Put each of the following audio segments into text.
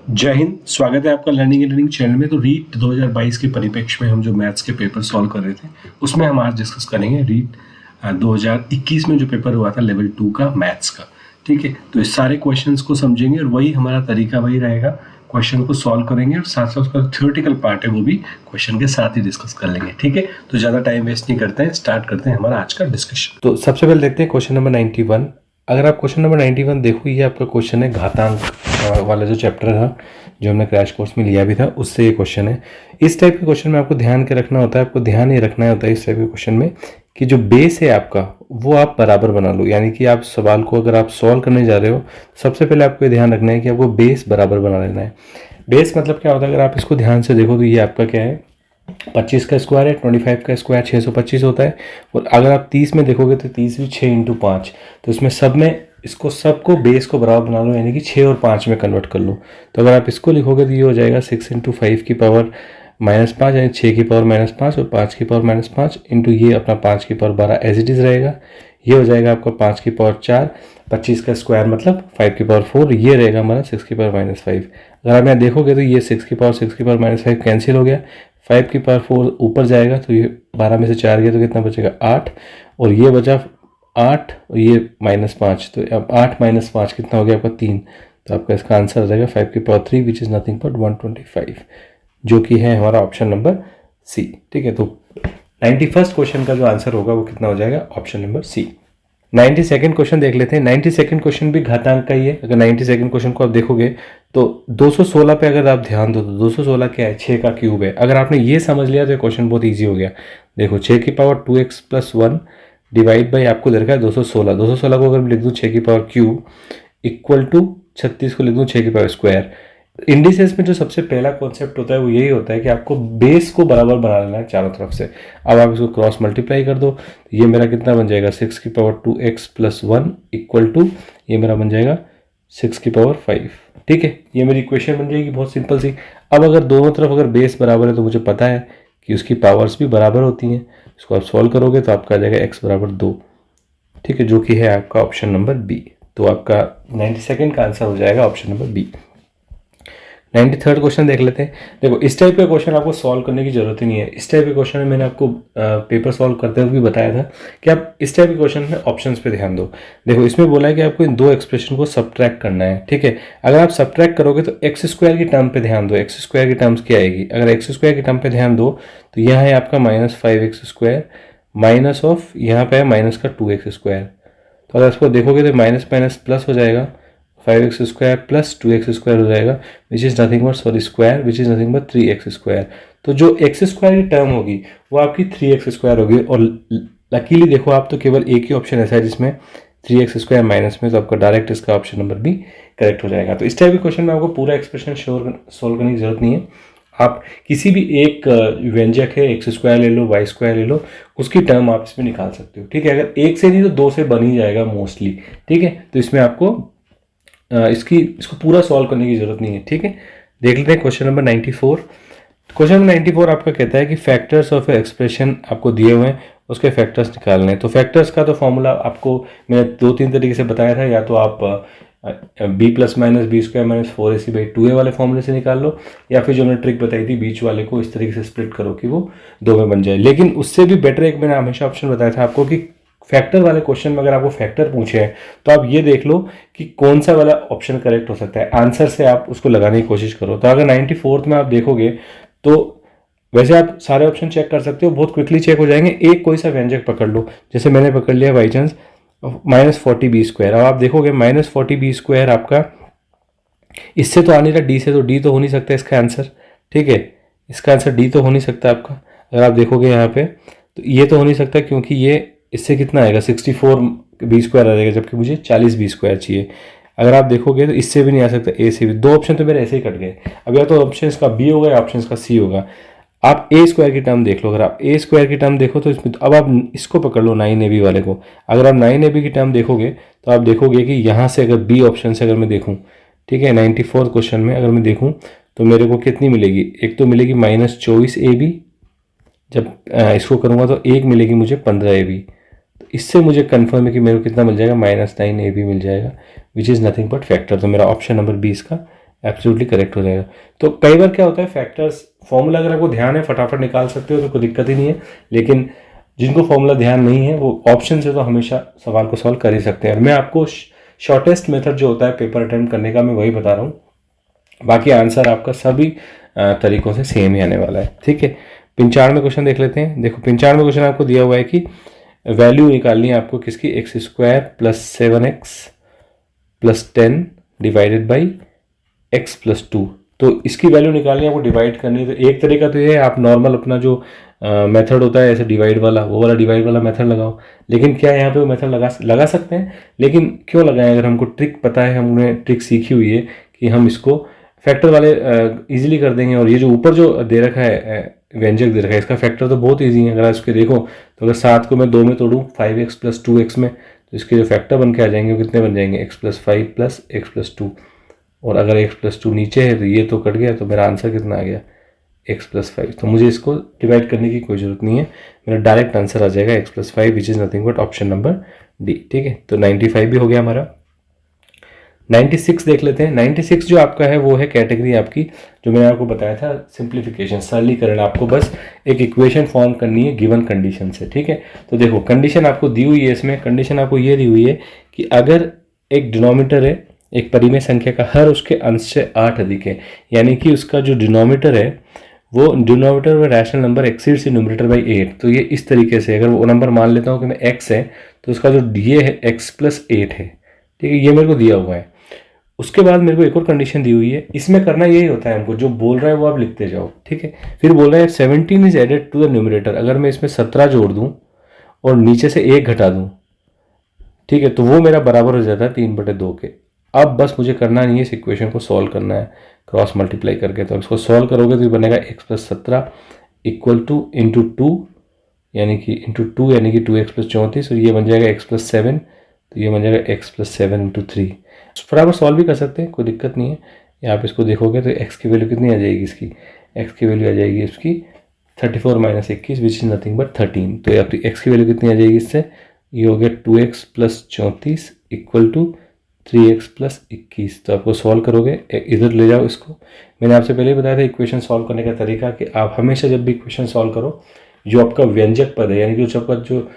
जय हिंद। स्वागत है आपका लर्निंग एंड लर्निंग चैनल में। तो रीट 2022 के परिप्रेक्ष्य में हम जो मैथ्स के पेपर सॉल्व कर रहे थे उसमें हम आज डिस्कस करेंगे रीट 2021 में जो पेपर हुआ था लेवल 2 का मैथ्स का। ठीक है, तो इस सारे क्वेश्चंस को समझेंगे और वही हमारा तरीका वही रहेगा, क्वेश्चन को सॉल्व करेंगे और साथ साथ उसका थ्योरेटिकल पार्ट है वो भी क्वेश्चन के साथ ही डिस्कस कर लेंगे। ठीक है, तो ज़्यादा टाइम वेस्ट नहीं करते हैं, स्टार्ट करते हैं हमारा आज का डिस्कशन। तो सबसे पहले देखते हैं क्वेश्चन नंबर 91। अगर आप क्वेश्चन नंबर 91 देखो, ये आपका क्वेश्चन है घातांक वाला जो चैप्टर था जो हमने क्रैश कोर्स में लिया भी था, उससे ये क्वेश्चन है। इस टाइप के क्वेश्चन में आपको ध्यान के रखना होता है, आपको ध्यान ये रखना होता है इस टाइप के क्वेश्चन में कि जो बेस है आपका वो आप बराबर बना लो। यानी कि आप सवाल को अगर आप सॉल्व करने जा रहे हो, सबसे पहले आपको ये ध्यान रखना है कि आपको बेस बराबर बना लेना है। बेस मतलब क्या होता है, अगर आप इसको ध्यान से देखो तो ये आपका क्या है, 25 का स्क्वायर है, 25 का स्क्वायर 625 होता है। और अगर आप 30 में देखोगे तो 30 भी 6 × 5, तो इसमें सब में इसको सबको बेस को बराबर बना लो, यानी कि 6 और 5 में कन्वर्ट कर लो। तो अगर आप इसको लिखोगे तो ये हो जाएगा 6 × 5 की पावर -5, यानी 6 की पावर -5 और 5 की पावर -5 इंटू ये अपना 5 की पावर 12 एज इट इज़ रहेगा। ये हो जाएगा आपका 5 की पावर 4, 25 का स्क्वायर मतलब 5 की पावर 4, ये रहेगा हमारा 6 की पावर -5। अगर आप यहाँ देखोगे तो ये 6 की पावर -5 कैंसिल हो गया, 5 की पावर 4 ऊपर जाएगा तो ये 12 में से 4 गया तो कितना बचेगा 8, और ये बचा 8 और ये -5, तो अब 8 - 5 कितना हो गया आपका 3। तो आपका इसका आंसर आ जाएगा 5 की power 3 which is nothing but 125, जो कि है हमारा ऑप्शन नंबर सी। ठीक है, तो 91st क्वेश्चन का जो आंसर होगा वो कितना हो जाएगा, ऑप्शन नंबर सी। 92nd क्वेश्चन देख लेते हैं। 92nd क्वेश्चन भी घातांक का ही है। अगर 92nd क्वेश्चन को आप देखोगे तो 216 पे अगर आप ध्यान दो तो 216 क्या है, 6 का क्यूब है। अगर आपने ये समझ लिया तो ये क्वेश्चन बहुत ईजी हो गया। देखो 6 की पावर 2x + 1 डिवाइड बाई आपको दे रखा है 216। 216 को अगर लिख दूँ 6 की पावर क्यूब इक्वल टू 36 को लिख दूँ 6 की पावर स्क्वायर। इंडिसेस में जो सबसे पहला कॉन्सेप्ट होता है वो यही होता है कि आपको बेस को बराबर बना लेना है चारों तरफ से। अब आप इसको क्रॉस मल्टीप्लाई कर दो तो ये मेरा कितना बन जाएगा, 6 की पावर 2x + 1 इक्वल टू ये मेरा बन जाएगा 6 की पावर 5। ठीक है, ये मेरी इक्वेशन बन जाएगी बहुत सिंपल सी। अब अगर दोनों तरफ अगर बेस बराबर है तो मुझे पता है कि उसकी पावर्स भी बराबर होती हैं। इसको आप सॉल्व करोगे तो आपका आ जाएगा x = 2। ठीक है, जो कि है आपका ऑप्शन नंबर बी। तो आपका 92nd का आंसर हो जाएगा option number B. 93rd question देख लेते हैं। देखो इस टाइप का क्वेश्चन आपको सॉल्व करने की जरूरत ही नहीं है। इस टाइप के क्वेश्चन में मैंने आपको पेपर सॉल्व करते हुए भी बताया था कि आप इस टाइप के क्वेश्चन में ऑप्शंस पे ध्यान दो। देखो इसमें बोला है कि आपको इन दो एक्सप्रेशन को सब्ट्रैक्ट करना है। ठीक है, अगर आप सब्ट्रैक्ट करोगे तो x² की टर्म पे ध्यान दो। x² की टर्म्स क्या आएगी, अगर x² की टर्म पे ध्यान दो तो यह है आपका -5x² माइनस ऑफ यहाँ पे है माइनस का 2x²। तो अगर इसको देखोगे तो माइनस माइनस प्लस हो जाएगा, 5x² + 2x² हो जाएगा विच is nothing but square which is nothing but 3x²। तो जो x² की टर्म होगी वो आपकी 3x² होगी। और लकीली देखो आप तो केवल एक ही ऑप्शन ऐसा है जिसमें 3x² माइनस में, तो आपका डायरेक्ट इसका ऑप्शन नंबर भी करेक्ट हो जाएगा। तो इस टाइप के क्वेश्चन में आपको पूरा एक्सप्रेशन सॉल्व करने की जरूरत नहीं है। आप किसी भी एक व्यंजक है, x² ले लो, y² ले लो, उसकी टर्म आप इसमें निकाल सकते हो। ठीक है, अगर एक से नहीं तो दो से बन ही जाएगा मोस्टली। ठीक है, तो इसमें आपको इसको पूरा सॉल्व करने की जरूरत नहीं है। ठीक है, देख लेते हैं क्वेश्चन नंबर 94। क्वेश्चन नंबर 94 आपका कहता है कि फैक्टर्स ऑफ एक्सप्रेशन आपको दिए हुए हैं, उसके फैक्टर्स निकालने हैं। तो फैक्टर्स का तो फॉर्मूला आपको मैंने 2-3 तरीके से बताया था। या तो आप b + -b² - 4ac/2a वाले फॉर्मूले से निकाल लो, या फिर जो मैंने ट्रिक बताई थी बीच वाले को इस तरीके से स्प्लिट करो कि वो 2 में बन जाए। लेकिन उससे भी बेटर एक मैंने हमेशा ऑप्शन बताया था आपको कि फैक्टर वाले क्वेश्चन में अगर आपको फैक्टर पूछे हैं तो आप ये देख लो कि कौन सा वाला ऑप्शन करेक्ट हो सकता है, आंसर से आप उसको लगाने की कोशिश करो। तो अगर 94th में आप देखोगे तो वैसे आप सारे ऑप्शन चेक कर सकते हो, बहुत क्विकली चेक हो जाएंगे। एक कोई सा व्यंजक पकड़ लो, जैसे मैंने पकड़ लिया बाई चांस -40b²। अब आप देखोगे -40b² आपका इससे तो आ नहीं रहा, डी से, तो डी तो हो नहीं सकता इसका आंसर। ठीक है, इसका आंसर डी तो हो नहीं सकता आपका। अगर आप देखोगे यहाँ पे तो ये तो हो नहीं सकता क्योंकि ये इससे कितना आएगा 64b² आ जाएगा, जबकि मुझे 40b² चाहिए। अगर आप देखोगे तो इससे भी नहीं आ सकता, ए से भी। दो ऑप्शन तो मेरे ऐसे ही कट गए। अब या तो ऑप्शन का बी होगा या ऑप्शन का सी होगा। आप a² की टर्म देख लो। अगर आप a² की टर्म देखो तो इसमें अब आप इसको पकड़ लो 9ab वाले को। अगर आप 9ab की टर्म देखोगे तो आप देखोगे कि यहाँ से अगर बी ऑप्शन से अगर मैं देखूँ, ठीक है, 94th क्वेश्चन में अगर मैं देखूँ तो मेरे को कितनी मिलेगी, एक तो मिलेगी -24ab, जब इसको करूँगा तो एक मिलेगी मुझे 15ab। तो इससे मुझे कंफर्म है कि मेरे को कितना मिल जाएगा, -9ab मिल जाएगा विच इज़ नथिंग बट फैक्टर। तो मेरा ऑप्शन नंबर 20 का एब्सोल्युटली करेक्ट हो जाएगा। तो कई बार क्या होता है, फैक्टर्स फॉर्मूला अगर आपको ध्यान है फटाफट निकाल सकते हो तो कोई दिक्कत ही नहीं है, लेकिन जिनको फॉर्मूला ध्यान नहीं है वो ऑप्शन से तो हमेशा सवाल को सॉल्व कर ही सकते हैं। और मैं आपको शॉर्टेस्ट मेथड जो होता है पेपर अटेम्प्ट करने का मैं वही बता रहा हूँ, बाकी आंसर आपका सभी तरीकों से सेम ही आने वाला है। ठीक है, 95 क्वेश्चन देख लेते हैं। देखो 95 क्वेश्चन आपको दिया हुआ है कि वैल्यू निकालनी है आपको किसकी, x square plus 7x plus 10 divided by x plus 2। तो इसकी वैल्यू निकालनी है आपको, डिवाइड करनी है। तो एक तरीका तो ये है, आप नॉर्मल अपना जो मेथड होता है ऐसे डिवाइड वाला, वो वाला डिवाइड वाला मेथड लगाओ। लेकिन क्या यहाँ पे वो मेथड लगा सकते हैं, लेकिन क्यों लगाएं अगर हमको ट्रिक पता है, हमने ट्रिक सीखी हुई है कि हम इसको फैक्टर वाले इजीली कर देंगे। और ये जो ऊपर जो दे रखा है व्यंजक दे रखा है, इसका फैक्टर तो बहुत ईजी है। अगर इसके देखो तो अगर 7 को मैं 2 में तोड़ूँ 5x प्लस 2x में, तो इसके जो फैक्टर बन के आ जाएंगे वो कितने बन जाएंगे, x plus 5 plus x plus 2। और अगर x प्लस 2 नीचे है तो ये तो कट गया, तो मेरा आंसर कितना आ गया, x प्लस 5। तो मुझे इसको डिवाइड करने की कोई ज़रूरत नहीं है, मेरा डायरेक्ट आंसर आ जाएगा x plus 5 which is nothing but option number D. ठीक है, तो 95 भी हो गया हमारा। 96 देख लेते हैं। 96 जो आपका है वो है कैटेगरी आपकी, जो मैंने आपको बताया था सिंप्लीफिकेशन, सरलीकरण। आपको बस एक इक्वेशन फॉर्म करनी है गिवन कंडीशन से। ठीक है, तो देखो कंडीशन आपको दी हुई है, इसमें कंडीशन आपको ये दी हुई है कि अगर एक डिनोमिनेटर है, एक परिमेय संख्या का हर उसके अंश से 8 अधिक है, यानी कि उसका जो डिनोमिनेटर है वो डिनोमिनेटर में rational number exceeds numerator by 8। तो ये इस तरीके से, अगर वो नंबर मान लेता हूँ कि मैं x है, तो उसका जो ये है x प्लस 8 है। ठीक है, ये मेरे को दिया हुआ है। उसके बाद मेरे को एक और कंडीशन दी हुई है, इसमें करना यही होता है हमको, जो बोल रहा है वो आप लिखते जाओ। ठीक है, फिर बोल रहा है 17 is added to the numerator. अगर मैं इसमें 17 जोड़ दूं और नीचे से 1 घटा दूं, ठीक है, तो वो मेरा बराबर हो जाता है 3/2 के। अब बस मुझे करना नहीं है, इस इक्वेशन को सॉल्व करना है क्रॉस मल्टीप्लाई करके। तो इसको सॉल्व करोगे तो ये बनेगा x plus 17 equal two into 2 यानी कि 2x प्लस 34, और ये बन जाएगा x प्लस 7, तो ये बन जाएगा x प्लस 7 इंटू 3। बराबर सॉल्व भी कर सकते हैं, कोई दिक्कत नहीं है। यहाँ पे इसको देखोगे तो x की वैल्यू कितनी आ जाएगी, इसकी x की वैल्यू आ जाएगी इसकी 34 minus 21 which is nothing but 13। तो आपकी x की वैल्यू कितनी आ जाएगी इससे, ये हो गया 2x plus 34 equal to 3x plus 21। तो आपको सॉल्व करोगे, इधर ले जाओ इसको। मैंने आपसे पहले ही बताया था इक्वेशन सॉल्व करने का तरीका, कि आप हमेशा जब भी इक्वेशन सॉल्व करो, जो आपका व्यंजक पद है यानी कि जो आपका जो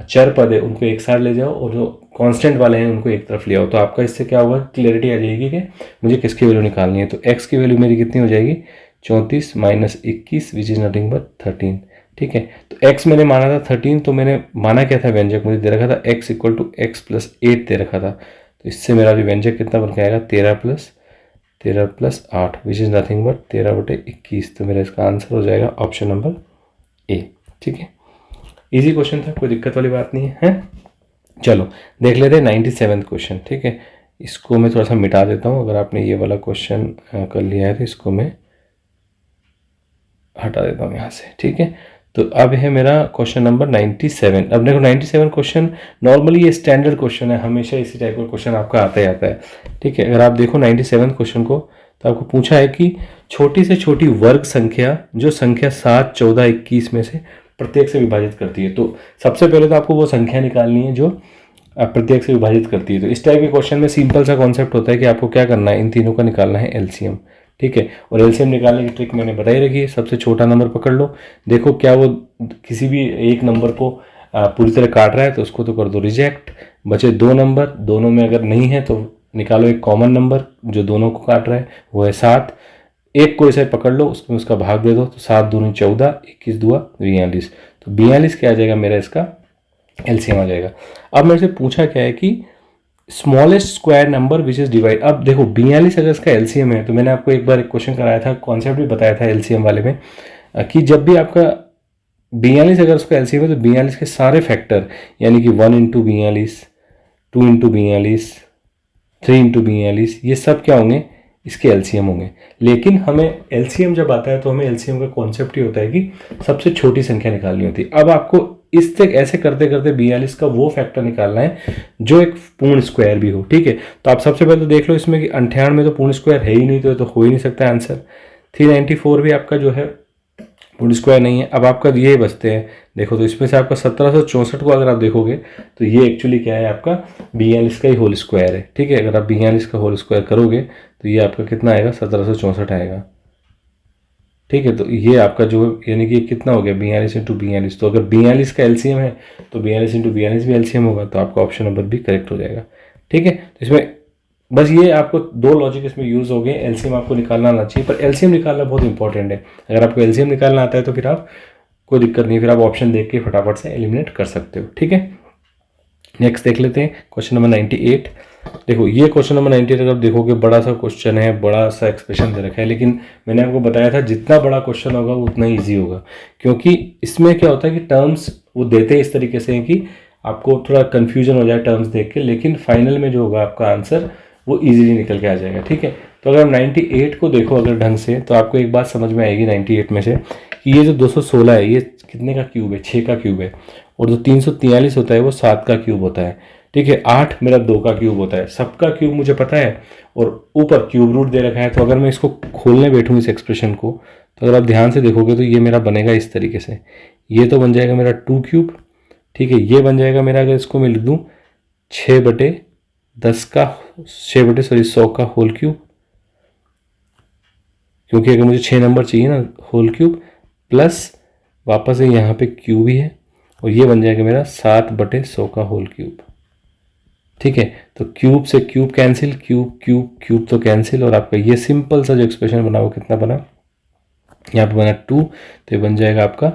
चर पद है उनको एक साथ ले जाओ, और जो कांस्टेंट वाले हैं उनको एक तरफ ले आओ। तो आपका इससे क्या होगा, क्लियरिटी आ जाएगी कि मुझे किसकी वैल्यू निकालनी है। तो x की वैल्यू मेरी कितनी हो जाएगी, 34 minus 21 which is nothing but 13। ठीक है, तो x मैंने माना था 13, तो मैंने माना क्या था, व्यंजक मुझे दे रखा था x equal to x plus 8 दे रखा था। तो इससे मेरा जो व्यंजक कितना बन के आएगा, 13 plus 8 which is nothing but 13/21। तो मेरा इसका आंसर हो जाएगा ऑप्शन नंबर ए। ठीक है, इजी क्वेश्चन था, कोई दिक्कत वाली बात नहीं है। चलो देख लेते हैं 97 क्वेश्चन। ठीक है, इसको मैं थोड़ा सा मिटा देता हूँ। अगर आपने ये वाला क्वेश्चन कर लिया है तो इसको मैं हटा देता हूँ यहाँ से। ठीक है, तो अब है मेरा क्वेश्चन नंबर 97। अब देखो 97 क्वेश्चन नॉर्मली ये स्टैंडर्ड क्वेश्चन है, हमेशा इसी टाइप का क्वेश्चन आपका आता ही आता है। ठीक है, अगर आप देखो 97 क्वेश्चन को, तो आपको पूछा है कि छोटी से छोटी वर्ग संख्या जो संख्या 7, 14, 21 में से प्रत्येक से विभाजित करती है। तो सबसे पहले तो आपको वो संख्या निकालनी है जो प्रत्येक से विभाजित करती है। तो इस टाइप के क्वेश्चन में सिंपल सा कॉन्सेप्ट होता है कि आपको क्या करना है, इन तीनों का निकालना है एलसीएम। ठीक है, और एलसीएम निकालने की ट्रिक मैंने बताई रखी है। सबसे छोटा नंबर पकड़ लो, देखो क्या वो किसी भी एक नंबर को पूरी तरह काट रहा है तो उसको तो कर दो रिजेक्ट। बचे 2 नंबर, दोनों में अगर नहीं है तो निकालो एक कॉमन नंबर जो दोनों को काट रहा है, वो है 7। एक को इसे पकड़ लो, उसमें उसका भाग दे दो, तो 7 दूनी 14, 21 दुआ 42। तो 42 क्या आ जाएगा मेरा, इसका एलसीएम आ जाएगा। अब मेरे से पूछा क्या है कि smallest square number which is divide. अब देखो 42 अगर इसका एलसीएम है, तो मैंने आपको एक बार एक क्वेश्चन कराया था, कॉन्सेप्ट भी बताया था एलसीएम वाले में, कि जब भी आपका 42 अगर उसका एलसीएम है तो 42 के सारे फैक्टर यानी कि 1 इंटू 42, 2 इंटू 42, 3 इंटू 42, ये सब क्या होंगे, इसके एलसीएम होंगे। लेकिन हमें एलसीएम जब आता है तो हमें एलसीएम का कॉन्सेप्ट ही होता है कि सबसे छोटी संख्या निकालनी होती है। अब आपको इस तक ऐसे करते करते 42 का वो फैक्टर निकालना है जो एक पूर्ण स्क्वायर भी हो। ठीक है, तो आप सबसे पहले तो देख लो इसमें कि 98 में तो पूर्ण स्क्वायर है ही नहीं, तो हो ही नहीं सकता आंसर। 394 भी आपका जो है होल स्क्वायर नहीं है। अब आपका ये बचते हैं, देखो तो इसमें से आपका 1764 को अगर आप देखोगे तो ये एक्चुअली क्या है, आपका 42 का ही होल स्क्वायर है। ठीक है, अगर आप 42 का होल स्क्वायर करोगे तो ये आपका कितना आएगा, 1764 आएगा। ठीक है, तो ये आपका जो यानी कि कितना हो गया, 42 इंटू 42। तो अगर 42 का एलसीएम है तो 42 इंटू 42 भी एलसीएम होगा, तो आपका ऑप्शन नंबर भी करेक्ट हो जाएगा। ठीक है, तो इसमें बस ये आपको दो लॉजिक इसमें यूज हो गए। एलसीएम आपको निकालना आना चाहिए, पर एलसीएम निकालना बहुत इंपॉर्टेंट है। अगर आपको एलसीएम निकालना आता है तो फिर आप कोई दिक्कत नहीं, फिर आप ऑप्शन देख के फटाफट से एलिमिनेट कर सकते हो। ठीक है, नेक्स्ट देख लेते हैं क्वेश्चन नंबर 98। देखो ये क्वेश्चन नंबर 98 अगर आप देखोगे बड़ा सा क्वेश्चन है, बड़ा सा एक्सप्रेशन दे रखा है, लेकिन मैंने आपको बताया था जितना बड़ा क्वेश्चन होगा वो उतना ईजी होगा, क्योंकि इसमें क्या होता है कि टर्म्स वो देते हैं इस तरीके से कि आपको थोड़ा कन्फ्यूजन हो जाए टर्म्स देख के, लेकिन फाइनल में जो होगा आपका आंसर वो ईजिली निकल के आ जाएगा। ठीक है, तो अगर 98 को देखो अगर ढंग से, तो आपको एक बात समझ में आएगी 98 में से कि ये जो 216 है ये कितने का क्यूब है, 6 का क्यूब है, और जो 343 होता है वो 7 का क्यूब होता है। ठीक है, 8 मेरा 2 का क्यूब होता है, सबका क्यूब मुझे पता है, और ऊपर क्यूब रूट दे रखा है। तो अगर मैं इसको खोलने बैठूँ इस एक्सप्रेशन को, तो अगर आप ध्यान से देखोगे तो ये मेरा बनेगा इस तरीके से, ये तो बन जाएगा मेरा 2 क्यूब। ठीक है, ये बन जाएगा मेरा, अगर इसको मैं लिख दूँ 100 का होल क्यूब, क्योंकि अगर मुझे 6 नंबर चाहिए ना होल क्यूब, प्लस वापस से यहाँ पे क्यूब ही है, और ये बन जाएगा मेरा 7/100 का होल क्यूब। ठीक है, तो क्यूब से cube cancel, cube cube cube तो कैंसिल, और आपका ये सिंपल सा जो एक्सप्रेशन बना वो कितना बना, यहाँ पे बना 2, तो ये बन जाएगा आपका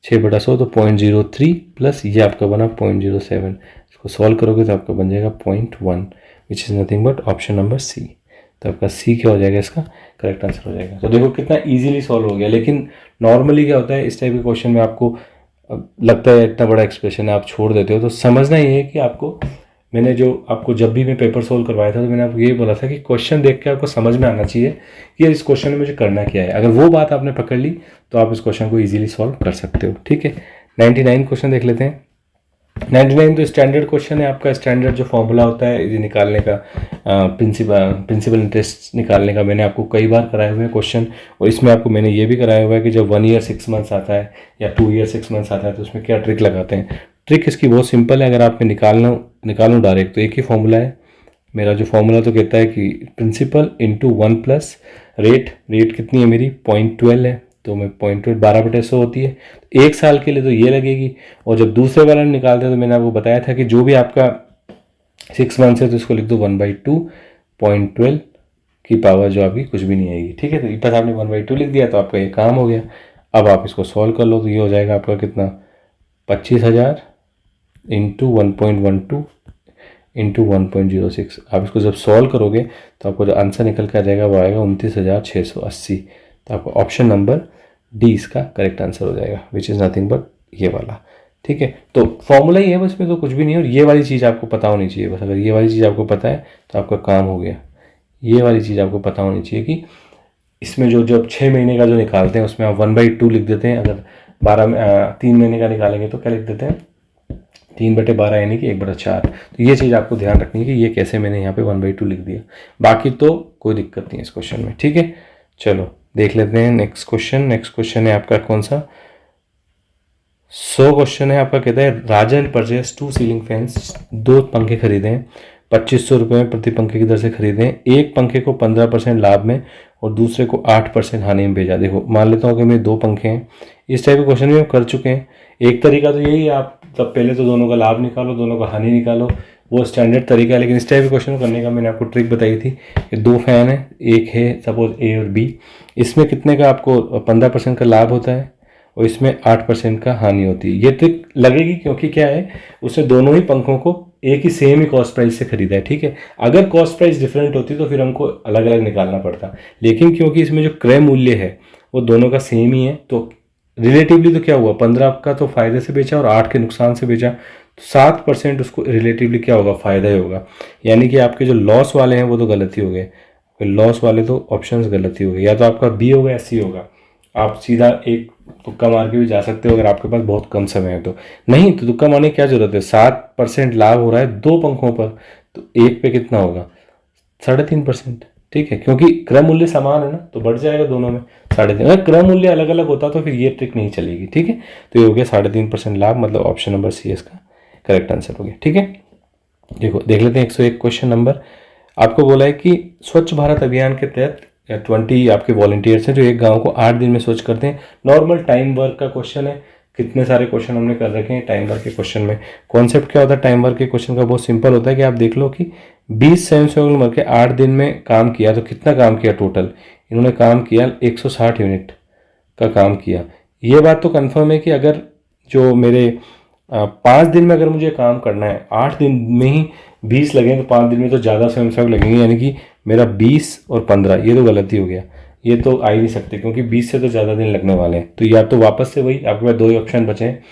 6/100, तो 0.03 प्लस ये आपका बना 0.07। इसको सॉल्व करोगे तो आपका बन जाएगा 0.1, which is nothing but option number C. तो आपका सी क्या हो जाएगा, इसका करेक्ट आंसर हो जाएगा। तो देखो कितना इजीली सॉल्व हो गया। लेकिन नॉर्मली क्या होता है इस टाइप के क्वेश्चन में, आपको लगता है इतना बड़ा एक्सप्रेशन है आप छोड़ देते हो। तो समझना ये है कि आपको, मैंने जो आपको जब भी मैं पेपर सोल्व करवाया था तो मैंने आपको ये बोला था कि क्वेश्चन देख के आपको समझ में आना चाहिए कि इस क्वेश्चन में मुझे करना क्या है। अगर वो बात आपने पकड़ ली तो आप इस क्वेश्चन को इजीली सॉल्व कर सकते हो। ठीक है, 99 क्वेश्चन देख लेते हैं। 99 तो स्टैंडर्ड क्वेश्चन है आपका। स्टैंडर्ड जो फॉर्मूला होता है ये निकालने का, प्रिंसिपल इंटरेस्ट निकालने का, मैंने आपको कई बार कराए हुए हैं क्वेश्चन, और इसमें आपको मैंने ये भी कराया हुआ है कि जब 1 ईयर 6 मंथ्स आता है या 2 ईयर 6 मंथ्स आता है तो उसमें क्या ट्रिक लगाते हैं। ट्रिक इसकी बहुत सिंपल है। अगर आप में निकालूँ डायरेक्ट तो एक ही फॉर्मूला है मेरा। जो फॉर्मूला तो कहता है कि प्रिंसिपल इंटू 1 प्लस रेट कितनी है मेरी 0.12 है, तो मैं 0.12 12/100 होती है। एक साल के लिए तो ये लगेगी, और जब दूसरे वाला निकालते हैं तो मैंने आपको बताया था कि जो भी आपका 6 मंथ्स है तो इसको लिख दो 1/2 0.12 की पावर जो आपकी कुछ भी नहीं आएगी। ठीक है, तो इतना आपने 1/2 लिख दिया तो आपका ये काम हो गया। अब आप इसको सॉल्व कर लो तो ये हो जाएगा आपका कितना 25,000 इंटू 1.12 इंटू 1.06। आप इसको जब सॉल्व करोगे तो आपको जो आंसर निकल कर आ जाएगा वो आएगा 29,680। तो आपको ऑप्शन नंबर डी इसका करेक्ट आंसर हो जाएगा, विच इज़ नथिंग बट ये वाला। ठीक है, तो फॉर्मूला ही है बस, में तो कुछ भी नहीं है। और ये वाली चीज़ आपको पता होनी चाहिए बस। अगर ये वाली चीज़ आपको पता है तो आपका काम हो गया। ये वाली चीज़ आपको पता होनी चाहिए कि इसमें जो जब 6 महीने का जो निकालते हैं उसमें आप 1/2 लिख देते हैं। अगर 3 महीने का निकालेंगे तो क्या लिख देते हैं 3/12 यानी कि 1/4। तो ये चीज़ आपको ध्यान रखनी है कि ये कैसे मैंने यहाँ पे 1/2 लिख दिया। बाकी तो कोई दिक्कत नहीं है इस क्वेश्चन में। ठीक है, चलो देख लेते हैं नेक्स्ट क्वेश्चन। नेक्स्ट क्वेश्चन है आपका कौन सा, 100 क्वेश्चन है आपका। कहता है राजन परचेज 2 सीलिंग फैंस, 2 पंखे खरीदे हैं 2500 रुपये में प्रति पंखे की दर से खरीदे हैं। एक पंखे को 15% लाभ में और दूसरे को 8% हानि में भेजा। देखो मान लेता हूँ कि मेरे 2 पंखे हैं। इस टाइप के क्वेश्चन भी हम कर चुके हैं। एक तरीका तो यही है, आप तब पहले तो दोनों का लाभ निकालो, दोनों का हानि निकालो, वो स्टैंडर्ड तरीका है। लेकिन इस टाइप के क्वेश्चन करने का मैंने आपको ट्रिक बताई थी कि 2 फैन है, एक है सपोज ए और बी, इसमें कितने का आपको 15% का लाभ होता है और इसमें 8% का हानि होती है। ये ट्रिक लगेगी क्योंकि क्या है, उसने दोनों ही पंखों को एक ही सेम ही कॉस्ट प्राइस से खरीदा है। ठीक है, अगर कॉस्ट प्राइस डिफरेंट होती तो फिर हमको अलग अलग निकालना पड़ता, लेकिन क्योंकि इसमें जो क्रय मूल्य है वो दोनों का सेम ही है तो रिलेटिवली तो क्या हुआ, 15 का तो फायदे से बेचा और 8 के नुकसान से बेचा, तो 7% उसको रिलेटिवली क्या होगा, फायदा ही होगा। यानी कि आपके जो लॉस वाले हैं वो तो गलत ही हो गए, लॉस वाले तो ऑप्शंस गलत ही हो गए। या तो आपका बी होगा या सी होगा। आप सीधा एक तुक्का मार के भी जा सकते हो अगर आपके पास बहुत कम समय है तो। नहीं तो तुक्का मारने की क्या जरूरत है, 7% लाभ हो रहा है 2 पंखों पर, तो एक पे कितना होगा 3.5%। ठीक है, क्योंकि क्रय मूल्य समान है ना तो बढ़ जाएगा दोनों में 3.5, अगर क्रम मूल्य अलग अलग होता तो फिर ये ट्रिक नहीं चलेगी, ठीक है। तो ये हो गया 3.5% लाभ, मतलब ऑप्शन नंबर सी इसका करेक्ट आंसर हो गया, ठीक है। देखो देख लेते हैं 101 क्वेश्चन नंबर। आपको बोला है कि स्वच्छ भारत अभियान के तहत 20 आपके वॉलंटियर्स हैं जो एक गांव को 8 दिन में स्वच्छ करते हैं। नॉर्मल टाइम वर्क का क्वेश्चन है, कितने सारे क्वेश्चन हमने कर रखे हैं टाइम वर्क के क्वेश्चन में। कॉन्सेप्ट क्या होता है टाइम वर्क के क्वेश्चन का, बहुत सिंपल होता है कि आप देख लो कि 20 स्वयंसेवक मिलकर 8 दिन में काम किया, तो कितना काम किया टोटल, इन्होंने काम किया 160 यूनिट का काम किया। ये बात तो कंफर्म है कि अगर जो मेरे 5 दिन में अगर मुझे काम करना है, 8 दिन में ही 20 लगे तो 5 दिन में तो ज़्यादा स्वयंसेवक लगेंगे, यानी कि मेरा 20 और 15, ये तो गलती हो गया, ये तो आ ही नहीं सकते क्योंकि 20 से तो ज़्यादा दिन लगने वाले हैं। तो या तो वापस से वही, आपके पास 2 ही ऑप्शन बचे हैं,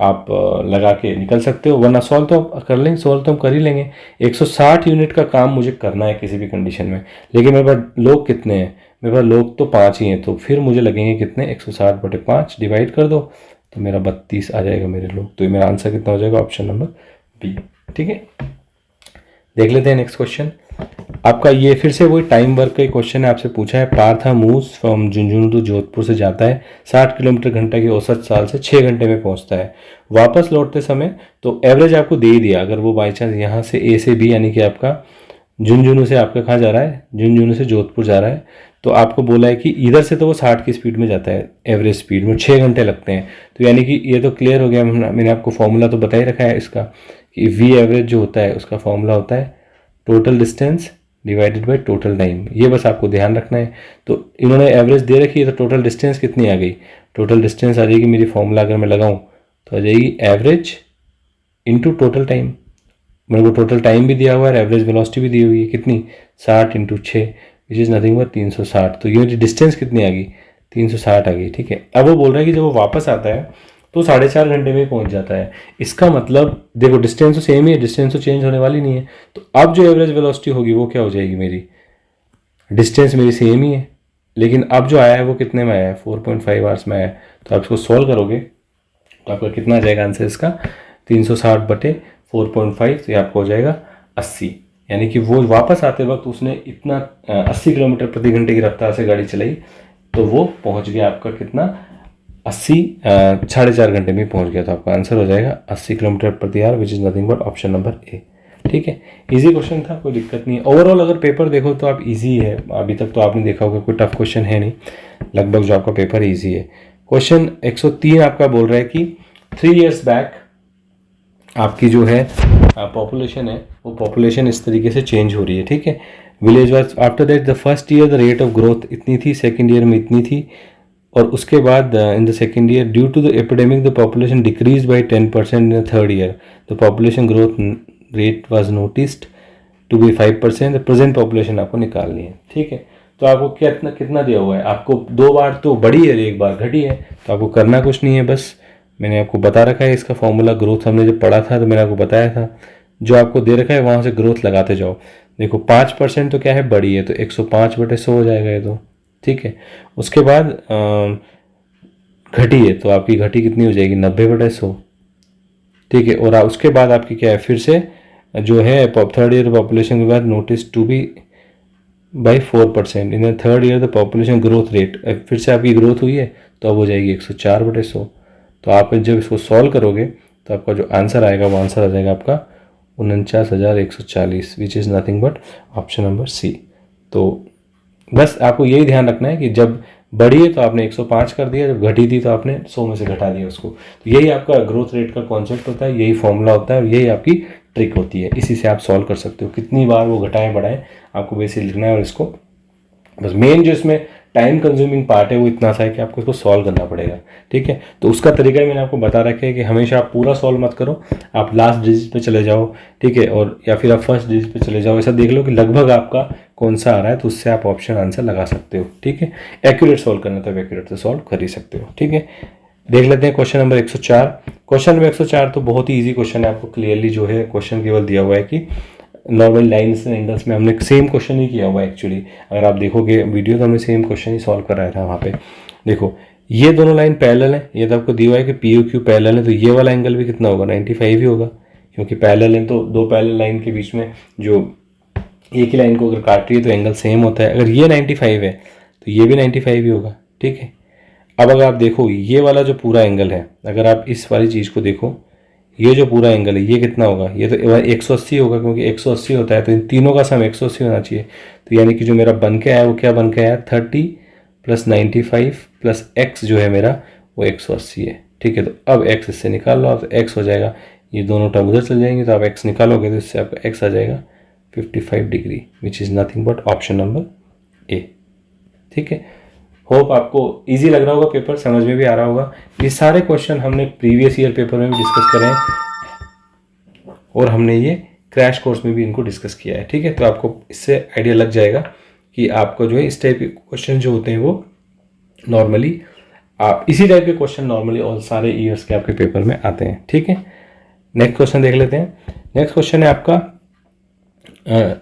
आप लगा के निकल सकते हो, वरना सॉल्व तो कर लेंगे, सॉल्व तो हम कर ही लेंगे। 160 यूनिट का काम मुझे करना है किसी भी कंडीशन में, लेकिन मेरे पास लोग कितने हैं, मेरे पास लोग तो 5 ही हैं, तो फिर मुझे लगेंगे कितने, 160/5 डिवाइड कर दो तो मेरा 32 आ जाएगा मेरे लोग। तो मेरा आंसर कितना हो जाएगा, ऑप्शन नंबर बी, ठीक है। देख लेते हैं नेक्स्ट क्वेश्चन आपका। ये फिर से वही टाइम वर्क का क्वेश्चन है, आपसे पूछा है Partha moves from Jhunjhunu to Jodhpur से जाता है 60 किलोमीटर घंटा की औसत चाल से 6 घंटे में पहुंचता है। वापस लौटते समय तो एवरेज आपको दे ही दिया, अगर वो बाई चांस यहाँ से ए से बी, यानी कि आपका झुंझुनू से आपका कहाँ जा रहा है, झुंझुनू से जोधपुर जा रहा है, तो आपको बोला है कि इधर से तो वो 60 की स्पीड में जाता है, एवरेज स्पीड में 6 घंटे लगते हैं। तो यानी कि ये तो क्लियर हो गया, मैंने आपको फॉर्मूला तो बता ही रखा है इसका कि वी एवरेज जो होता है उसका फॉर्मूला होता है total distance divided by total time, ये बस आपको ध्यान रखना है। तो इन्होंने एवरेज दे रखी है, तो टोटल डिस्टेंस कितनी आ गई, टोटल डिस्टेंस आ जाएगी मेरी फॉर्मूला अगर मैं लगाऊं तो आ जाएगी एवरेज इंटू टोटल टाइम। मेरे को टोटल टाइम भी दिया हुआ है, एवरेज वेलोसिटी भी दी हुई है, कितनी 60 × 6 विच इज़ नथिंग बट 360। तो ये डिस्टेंस कितनी आ गई, 360 आ गई, ठीक है। अब वो बोल रहा है कि जब वो वापस आता है तो 4.5 घंटे में पहुंच जाता है। इसका मतलब देखो डिस्टेंस तो सेम ही है, डिस्टेंस तो चेंज होने वाली नहीं है। तो अब जो एवरेज वेलोसिटी होगी वो क्या हो जाएगी, मेरी डिस्टेंस मेरी सेम ही है, लेकिन अब जो आया है वो कितने में आया है, 4.5 आवर्स में आया है। तो आप इसको सॉल्व करोगे तो आपका कितना आ जाएगा आंसर इसका, 360/4.5, तो ये आपको हो जाएगा 80। यानी कि वो वापस आते वक्त उसने इतना 80 किलोमीटर प्रति घंटे की रफ्तार से गाड़ी चलाई, तो वो पहुंच गया आपका कितना 80 4.5 घंटे में पहुंच गया। तो आपका आंसर हो जाएगा 80 किलोमीटर प्रति hour which is nothing but option number A, ठीक है। इजी क्वेश्चन था, कोई दिक्कत नहीं है। ओवरऑल अगर पेपर देखो तो आप इजी है, अभी तक तो आपने देखा होगा कोई टफ क्वेश्चन है नहीं, लगभग जो आपका पेपर इजी है। क्वेश्चन 103 आपका बोल रहा है कि 3 years बैक आपकी जो है पॉपुलेशन है, वो पॉपुलेशन इस तरीके से चेंज हो रही है, ठीक है। Village was after that the first year the rate of growth इतनी थी, सेकेंड ईयर में इतनी थी, और उसके बाद in the second year due to the epidemic the population decrease by 10% in the third year, the population growth rate was noticed to be 5%, the present population आपको निकालनी है, ठीक है। तो आपको कितना दिया हुआ है, आपको 2 बार तो बढ़ी है, 1 बार घटी है, तो आपको करना कुछ नहीं है, बस मैंने आपको बता रखा है इसका फॉर्मूला। ग्रोथ हमने जब पढ़ा था तो मैंने आपको बताया था, जो आपको दे रखा है वहाँ से ग्रोथ लगाते जाओ। देखो 5% तो क्या है, बड़ी है, तो 105/100 हो जाएगा ये तो, ठीक है। उसके बाद घटी है, तो आपकी घटी कितनी हो जाएगी, 90/100, ठीक है। और उसके बाद आपकी क्या है, फिर से जो है थर्ड ईयर पॉपुलेशन के बाद notice to be by 4%, in third year the population growth rate, फिर से आपकी ग्रोथ हुई है तो अब हो जाएगी 104/100। तो आप जब इसको सॉल्व करोगे तो आपका जो आंसर आएगा वो आंसर आ जाएगा आपका 49,140 which is nothing but option number C. तो बस आपको यही ध्यान रखना है कि जब बढ़ी है तो आपने 105 कर दिया, जब घटी थी तो आपने 100 में से घटा दिया उसको। तो यही आपका ग्रोथ रेट का कॉन्सेप्ट होता है, यही फॉर्मूला होता है, यही आपकी ट्रिक होती है, इसी से आप सॉल्व कर सकते हो। कितनी बार वो घटाएं बढ़ाएं आपको बेसिक लिखना है, और इसको बस मेन जो इसमें टाइम कंज्यूमिंग पार्ट है वो इतना सा है कि आपको इसको सॉल्व करना पड़ेगा, ठीक है। तो उसका तरीका मैंने आपको बता रखा है कि हमेशा आप पूरा सॉल्व मत करो, आप लास्ट डिजिट पे चले जाओ, ठीक है, और या फिर आप फर्स्ट डिजिट पे चले जाओ, ऐसा देख लो कि लगभग आपका कौन सा आ रहा है, तो उससे आप ऑप्शन आंसर लगा सकते हो, ठीक है। एक्यूरेट सॉल्व करना तो एक्यूरेट से सॉल्व कर ही सकते हो, ठीक है। देख लेते हैं क्वेश्चन नंबर 104। क्वेश्चन नंबर 104 तो बहुत ही ईजी क्वेश्चन है, आपको क्लियरली जो है क्वेश्चन केवल दिया हुआ है कि नॉर्मल लाइन्स एंड एंगल्स में हमने सेम क्वेश्चन ही किया हुआ है एक्चुअली। अगर आप देखोगे वीडियो तो हमने सेम क्वेश्चन ही सॉल्व कराया था वहाँ पे। देखो ये दोनों लाइन पैरेलल है, ये तो आपको दिया हुआ है कि पी यू क्यू पैरेलल है, तो ये वाला एंगल भी कितना होगा, 95 ही होगा, क्योंकि पैरेलल है तो 2 पैरेलल लाइन के बीच में जो एक ही लाइन को अगर काट रही है तो एंगल सेम होता है। अगर ये 95 है तो ये भी 95 ही होगा, ठीक है। अब अगर आप देखो ये वाला जो पूरा एंगल है, अगर आप इस वाली चीज़ को देखो, ये जो पूरा एंगल है ये कितना होगा, ये तो 180 होगा, क्योंकि 180 होता है तो इन तीनों का सम 180 होना चाहिए। तो यानी कि जो मेरा बन के आया वो क्या बन के आया, 30 + 95 + x जो है मेरा वो 180 है, ठीक है। तो अब x इससे निकाल लो, तो x हो जाएगा, ये दोनों टर्म उधर चल जाएंगे, तो आप x निकालोगे तो इससे आपका x आ जाएगा 55 degree, which is nothing but option number A, ठीक है। होप आपको इजी लग रहा होगा, पेपर समझ में भी आ रहा होगा। ये सारे क्वेश्चन हमने प्रीवियस ईयर पेपर में भी डिस्कस करे हैं और हमने ये क्रैश कोर्स में भी इनको डिस्कस किया है, ठीक है। तो आपको इससे आइडिया लग जाएगा कि आपको जो है इस टाइप के क्वेश्चन जो होते हैं वो नॉर्मली आप इसी टाइप के क्वेश्चन नॉर्मली और सारे ईयर्स के आपके पेपर में आते हैं, ठीक है। नेक्स्ट क्वेश्चन देख लेते हैं। नेक्स्ट क्वेश्चन है आपका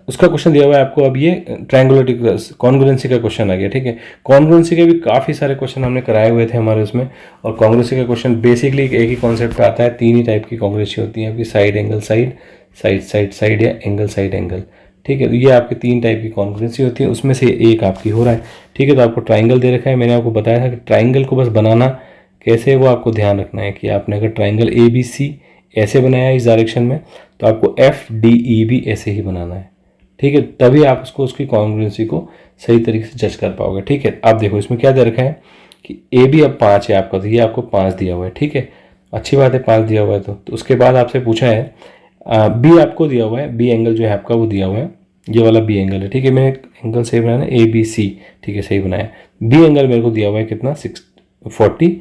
उसका क्वेश्चन दिया हुआ है आपको। अब ये ट्रायंगुलरिटी कॉन्ग्रुएंसी का क्वेश्चन आ गया, ठीक है। कॉन्ग्रुएंसी के भी काफ़ी सारे क्वेश्चन हमने कराए हुए थे हमारे उसमें, और कॉन्ग्रुएंसी का क्वेश्चन बेसिकली एक ही कॉन्सेप्ट पे आता है। 3 ही टाइप की कॉन्ग्रुएंसी होती है आपकी, side angle side, side side side या एंगल साइड एंगल, ठीक है। तो ये आपके 3 टाइप की कॉन्ग्रुएंसी होती है, उसमें से एक आपकी हो रहा है, ठीक है। तो आपको ट्राइंगल दे रखा है, मैंने आपको बताया था कि ट्राइंगल को बस बनाना कैसे है वो आपको ध्यान रखना है कि आपने अगर ट्राइंगल ABC ऐसे बनाया है इस डायरेक्शन में, तो आपको FDE भी ऐसे ही बनाना है, ठीक है। तभी आप उसको उसकी कॉन्ग्रुएंसी को सही तरीके से जज कर पाओगे, ठीक है। आप देखो इसमें क्या दे रखा है कि AB अब 5 है आपका, तो ये आपको 5 दिया हुआ है, ठीक है। अच्छी बात है, 5 दिया हुआ है। तो उसके बाद आपसे पूछा है B आपको दिया हुआ है, B एंगल जो है आपका वो दिया हुआ है, ये वाला B एंगल है, ठीक है। मैंने एंगल सही बनाया ना, ABC, ठीक है, सही बनाया। B एंगल मेरे को दिया हुआ है कितना, 40,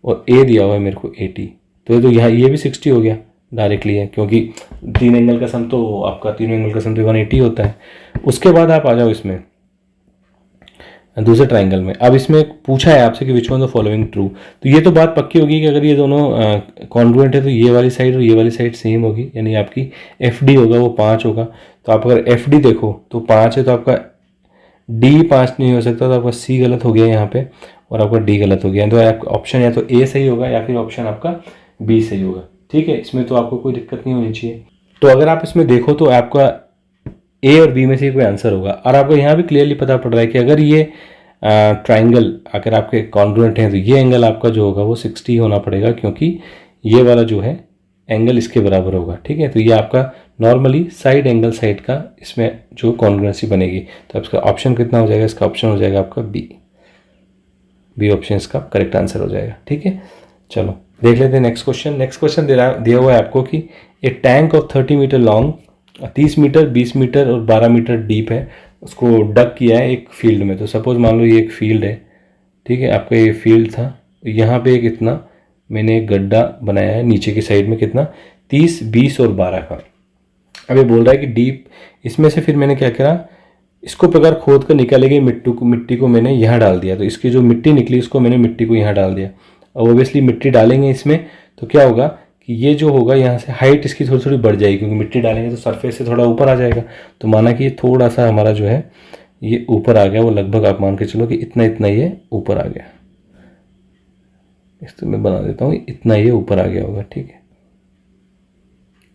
और A दिया हुआ है मेरे को 80। तो यहाँ ये भी 60 हो गया डायरेक्टली है, क्योंकि 3 एंगल का सम तो आपका 3 एंगल का सम तो 180 होता है। उसके बाद आप आ जाओ इसमें दूसरे ट्राइंगल में। अब इसमें पूछा है आपसे कि which one the following true, तो ये तो बात पक्की होगी कि अगर ये दोनों कॉन्ग्रुएंट है तो ये वाली साइड और ये वाली साइड सेम होगी, यानी आपकी FD होगा वो 5 होगा। तो आप अगर FD देखो तो 5 है, तो आपका D 5 नहीं हो सकता, तो आपका C गलत हो गया यहाँ पे और आपका D गलत हो गया। तो आपका ऑप्शन या तो A सही होगा या फिर ऑप्शन आपका B सही होगा, ठीक है। इसमें तो आपको कोई दिक्कत नहीं होनी चाहिए। तो अगर आप इसमें देखो तो आपका A और B में से कोई आंसर होगा, और आपको यहाँ भी क्लियरली पता पड़ रहा है कि अगर ये ट्राइंगल अगर आपके कॉन्ग्रुएंट हैं तो ये एंगल आपका जो होगा वो 60 होना पड़ेगा, क्योंकि ये वाला जो है एंगल इसके बराबर होगा, ठीक है। तो ये आपका नॉर्मली साइड एंगल साइड का इसमें जो कॉन्ग्रुएंसी बनेगी। तो इसका ऑप्शन कितना हो जाएगा, इसका ऑप्शन हो जाएगा आपका बी ऑप्शन इसका करेक्ट आंसर हो जाएगा, ठीक है। चलो देख लेते हैं नेक्स्ट क्वेश्चन। नेक्स्ट क्वेश्चन दिया हुआ है आपको कि एक tank of 30 metre long, 30 metre, 20 metre और 12 मीटर डीप है, उसको डग किया है एक फील्ड में। तो सपोज मान लो ये एक फील्ड है, ठीक है, आपका ये फील्ड था, यहाँ पे एक इतना मैंने एक गड्ढा बनाया है नीचे की साइड में, कितना, 30, 20 और 12 का। अब ये बोल रहा है कि डीप, इसमें से फिर मैंने क्या करा, इसको प्रकार खोद कर निकाली गई मिट्टी को मैंने यहाँ डाल दिया। तो इसकी जो मिट्टी निकली उसको मैंने मिट्टी को यहाँ डाल दिया। अब ओबियसली मिट्टी डालेंगे इसमें तो क्या होगा कि ये जो होगा यहाँ से हाइट इसकी थोड़ी थोड़ी बढ़ जाएगी, क्योंकि मिट्टी डालेंगे तो सरफेस से थोड़ा ऊपर आ जाएगा। तो माना कि ये थोड़ा सा हमारा जो है ये ऊपर आ गया, वो लगभग आप मान के चलो कि इतना इतना ये ऊपर आ गया। इसको मैं बना देता हूँ, इतना ये ऊपर आ गया होगा, ठीक है।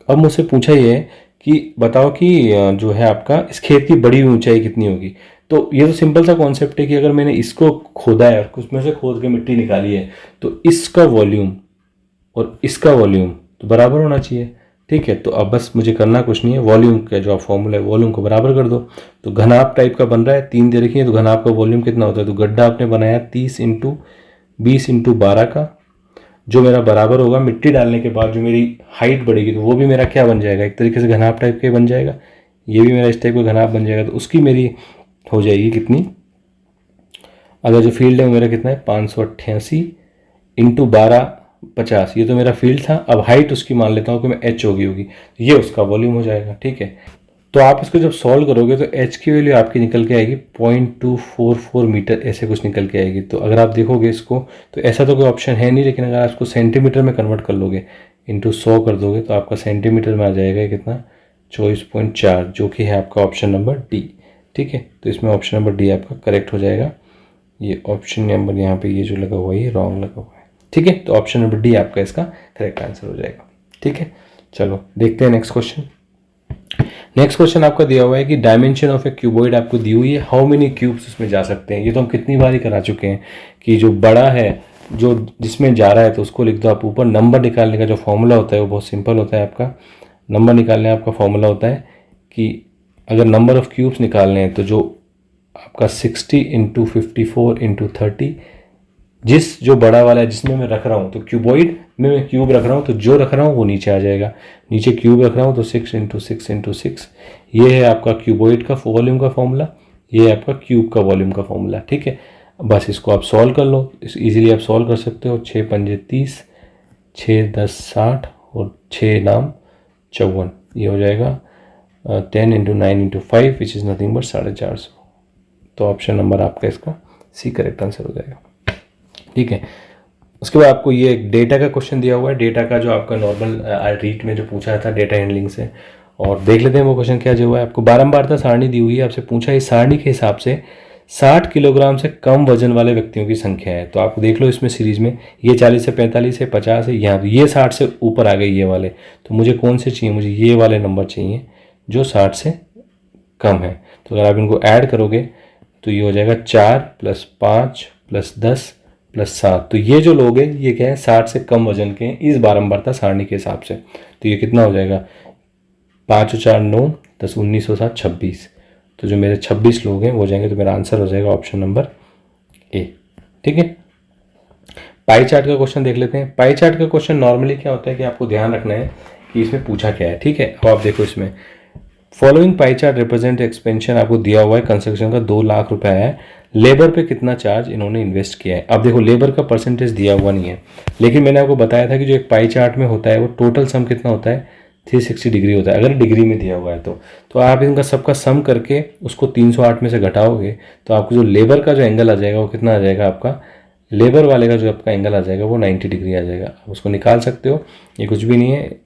अब मुझसे पूछा ये है कि बताओ कि जो है आपका इस खेत की बड़ी ऊंचाई कितनी होगी। तो ये तो सिंपल सा कॉन्सेप्ट है कि अगर मैंने इसको खोदा है और उसमें से खोद के मिट्टी निकाली है तो इसका वॉल्यूम और इसका वॉल्यूम तो बराबर होना चाहिए, ठीक है। तो अब बस मुझे करना कुछ नहीं है, वॉल्यूम का जो फॉर्मूला है वॉल्यूम को बराबर कर दो। तो घनाभ टाइप का बन रहा है, 3 दे रखी है, तो घनाभ का वॉल्यूम कितना होता है, तो गड्ढा आपने बनाया 30 × 20 × 12 का, जो मेरा बराबर होगा मिट्टी डालने के बाद जो मेरी हाइट बढ़ेगी तो वो भी मेरा क्या बन जाएगा, एक तरीके से घनाभ टाइप का बन जाएगा। ये भी मेरा इस टाइप का घनाभ बन जाएगा। तो उसकी मेरी हो जाएगी कितनी, अगर जो फील्ड है वो मेरा कितना है 588 × 12 50, ये तो मेरा फील्ड था। अब हाइट उसकी मान लेता हूँ कि मैं h होगी, ये उसका वॉल्यूम हो जाएगा, ठीक है। तो आप इसको जब सॉल्व करोगे तो h की वैल्यू आपकी निकल के आएगी 0.244 मीटर, ऐसे कुछ निकल के आएगी। तो अगर आप देखोगे इसको तो ऐसा तो कोई ऑप्शन है नहीं, लेकिन अगर आप इसको सेंटीमीटर में कन्वर्ट कर लोगे, इंटू 100 कर दोगे तो आपका सेंटीमीटर में आ जाएगा कितना, 24.4, जो कि है आपका ऑप्शन नंबर डी, ठीक है। तो इसमें ऑप्शन नंबर डी आपका करेक्ट हो जाएगा। ये ऑप्शन नंबर यहाँ पे ये जो लगा हुआ है ये रॉन्ग लगा हुआ है, ठीक है। तो ऑप्शन नंबर डी आपका इसका करेक्ट आंसर हो जाएगा, ठीक है। चलो देखते हैं नेक्स्ट क्वेश्चन। नेक्स्ट क्वेश्चन आपका दिया हुआ है कि डायमेंशन ऑफ ए क्यूबॉइड आपको दी हुई है, हाउ मेनी क्यूब्स उसमें जा सकते हैं। ये तो हम कितनी बार ही करा चुके हैं कि जो बड़ा है जो जिसमें जा रहा है तो उसको लिख दो आप ऊपर। नंबर निकालने का जो फॉर्मूला होता है वो बहुत सिंपल होता है। आपका नंबर निकालने आपका फॉर्मूला होता है कि अगर नंबर ऑफ क्यूब्स निकालने हैं तो जो आपका 60 इंटू 54 इंटू 30, जिस जो बड़ा वाला है जिसमें मैं रख रहा हूँ, तो क्यूबॉइड में मैं क्यूब रख रहा हूँ तो जो रख रहा हूँ वो नीचे आ जाएगा। नीचे क्यूब रख रहा हूँ तो 6 इंटू 6 इंटू 6, ये है आपका क्यूबॉइड का वॉल्यूम का फॉर्मूला, ये है आपका क्यूब का वॉल्यूम का फॉर्मूला। ठीक है, बस इसको आप सॉल्व कर लो, इजीली आप सॉल्व कर सकते हो। 6 पंजे 30, 6 10 60 और 6 नाम 54, ये हो जाएगा 10 into 9 into 5 which is nothing but 450। तो ऑप्शन नंबर आपका इसका सी करेक्ट आंसर हो जाएगा। ठीक है, उसके बाद आपको ये डेटा का क्वेश्चन दिया हुआ है। डेटा का जो आपका नॉर्मल रीट में जो पूछा था डेटा हैंडलिंग से, और देख लेते हैं वो क्वेश्चन क्या जो है। आपको बारंबारता सारणी दी हुई है, आपसे पूछा है इस सारणी के हिसाब से 60 किलोग्राम से कम वजन वाले व्यक्तियों की संख्या है। तो आप देख लो इसमें सीरीज में ये 40 से 45 है, 50 है, यहाँ ये 60 से ऊपर आ गए ये वाले। तो मुझे कौन से चाहिए, मुझे ये वाले नंबर चाहिए जो 60 से कम है। तो अगर आप इनको ऐड करोगे तो ये हो जाएगा 4 + 5 + 10 + 7। तो ये जो लोग हैं ये क्या है, 60 से कम वजन के हैं इस बारंबारता सारणी के हिसाब से। तो ये कितना हो जाएगा, 5 और 4 9, 10 19 और 7 26। तो जो मेरे 26 लोग हैं वो हो जाएंगे। तो मेरा आंसर हो जाएगा ऑप्शन नंबर ए। ठीक है, पाई चार्ट का क्वेश्चन देख लेते हैं। पाई चार्ट का क्वेश्चन नॉर्मली क्या होता है कि आपको ध्यान रखना है कि इसमें पूछा क्या है। ठीक है, अब आप देखो इसमें following pie chart represent expansion आपको दिया हुआ है कंस्ट्रक्शन का 2 लाख रुपए है, लेबर पे कितना चार्ज इन्होंने इन्वेस्ट किया है। अब देखो लेबर का परसेंटेज दिया हुआ नहीं है, लेकिन मैंने आपको बताया था कि जो एक पाई चार्ट में होता है वो टोटल सम कितना होता है, 360 डिग्री होता है अगर डिग्री में दिया हुआ है तो आप इनका सबका सम करके उसको 308 में से घटाओगे तो आपको जो लेबर का जो एंगल आ जाएगा वो कितना आ जाएगा, आपका लेबर वाले का जो आपका एंगल आ जाएगा वो 90 डिग्री आ जाएगा। आप उसको निकाल सकते हो, ये कुछ भी नहीं है।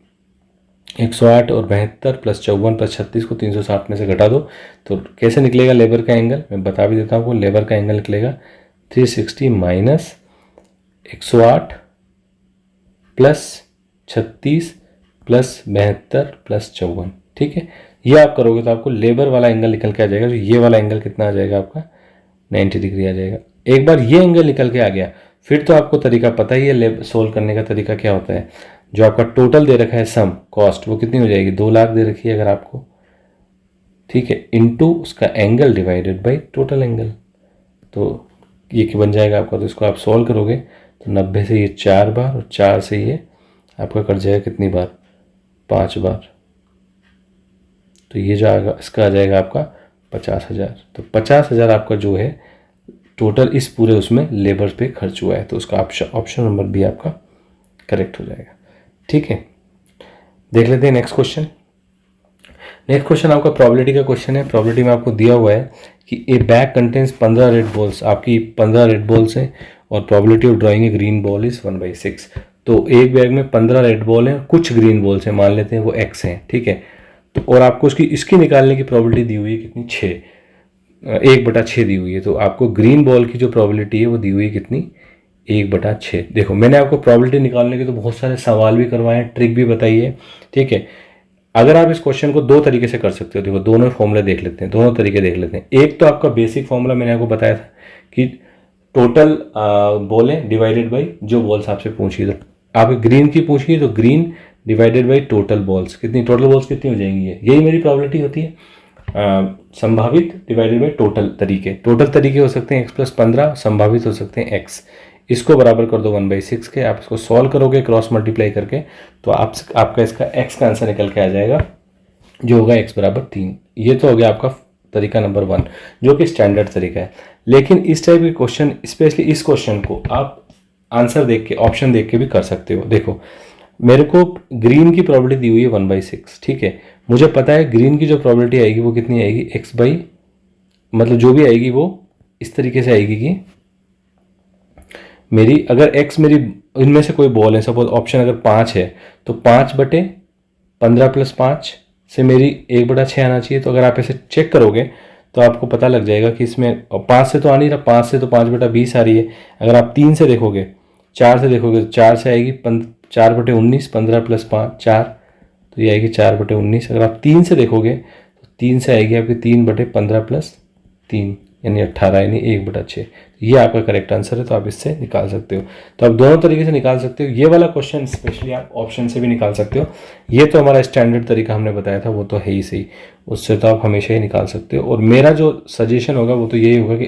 108 और 72 + 54 + 36 को 360 में से घटा दो तो कैसे निकलेगा लेबर का एंगल, मैं बता भी देता हूँ आपको। लेबर का एंगल निकलेगा 360 माइनस 108 + 36 + 72 + 54। ठीक है, ये आप करोगे तो आपको लेबर वाला एंगल निकल के आ जाएगा। तो ये वाला एंगल कितना आ जाएगा आपका, 90 डिग्री आ जाएगा। एक बार ये एंगल निकल के आ गया फिर तो आपको तरीका पता ही है, सोल्व करने का तरीका क्या होता है। जो आपका टोटल दे रखा है सम कॉस्ट वो कितनी हो जाएगी, 2 लाख दे रखी है अगर आपको, ठीक है, इनटू उसका angle divided by total angle. तो ये क्या बन जाएगा आपका। तो इसको आप सॉल्व करोगे तो 90 से ये 4 बार और 4 से ये आपका कट जाएगा कितनी बार, 5 बार। तो ये जो आएगा इसका आ जाएगा आपका 50,000। तो 50,000 आपका जो है टोटल इस पूरे उसमें लेबर पे खर्च हुआ है। तो उसका ऑप्शन नंबर बी आपका करेक्ट हो जाएगा। ठीक है, देख लेते हैं नेक्स्ट क्वेश्चन। नेक्स्ट क्वेश्चन आपका प्रोबेबिलिटी का क्वेश्चन है। प्रोबेबिलिटी में आपको दिया हुआ है कि ए बैग कंटेन्स 15 रेड बॉल्स, आपकी 15 रेड बॉल्स हैं और probability of drawing A green ball is 1/6। तो एक बैग में 15 रेड बॉल हैं, कुछ ग्रीन बॉल्स हैं, मान लेते हैं वो x हैं। ठीक है, तो और आपको इसकी निकालने की प्रोबेबिलिटी दी हुई है कितनी, 6, 1/6 दी हुई है। तो आपको ग्रीन बॉल की जो प्रोबेबिलिटी है वो दी हुई है कितनी, 1/6। देखो मैंने आपको प्रोबेबिलिटी निकालने के तो बहुत सारे सवाल भी करवाए हैं, ट्रिक भी बताई है। ठीक है, अगर आप इस क्वेश्चन को 2 तरीके से कर सकते हो। देखो दोनों फॉर्मूले देख लेते हैं, दोनों तरीके देख लेते हैं। एक तो आपका बेसिक फॉर्मूला मैंने आपको बताया था कि टोटल बॉलें डिवाइडेड बाई जो बॉल्स आपसे पूछी, तो आप ग्रीन की पूछी तो green divided by total balls, कितनी टोटल बॉल्स कितनी हो जाएंगी, यही मेरी प्रोबेबिलिटी होती है। संभावित डिवाइडेड बाई टोटल तरीके हो सकते हैं x + 15, संभावित हो सकते हैं x। इसको बराबर कर दो 1/6 के, आप इसको सॉल्व करोगे क्रॉस मल्टीप्लाई करके तो आपका इसका x का आंसर निकल के आ जाएगा जो होगा x = 3। ये तो हो गया आपका तरीका नंबर 1 जो कि स्टैंडर्ड तरीका है। लेकिन इस टाइप के क्वेश्चन, स्पेशली इस क्वेश्चन को आप आंसर देख के, ऑप्शन देख के भी कर सकते हो। देखो मेरे को ग्रीन की प्रोबेबिलिटी दी हुई है 1/6। ठीक है, मुझे पता है ग्रीन की जो प्रोबेबिलिटी आएगी वो कितनी आएगी, मतलब जो भी आएगी वो इस तरीके से आएगी कि मेरी अगर x मेरी इनमें से कोई बॉल है, सपोज ऑप्शन अगर 5 है तो 5/15 + 5 से मेरी 1/6 आना चाहिए। तो अगर आप ऐसे चेक करोगे तो आपको पता लग जाएगा कि इसमें 5 से तो आ नहीं रहा, 5 से तो 5/20 आ रही है। अगर आप 3 से देखोगे, 4 से देखोगे तो 4 से आएगी 4/19, 15 + 5 4, तो ये आएगी 4/19। अगर आप 3 से देखोगे 3 से आएगी आपकी 3/15 + 3 यानी 18 यानी 1/6। ये आपका करेक्ट आंसर है, तो आप इससे निकाल सकते हो। तो आप दोनों तरीके से निकाल सकते हो। ये वाला क्वेश्चन स्पेशली आप ऑप्शन से भी निकाल सकते हो। ये तो हमारा स्टैंडर्ड तरीका हमने बताया था, वो तो है ही सही, उससे तो आप हमेशा ही निकाल सकते हो। और मेरा जो सजेशन होगा वो तो यही होगा कि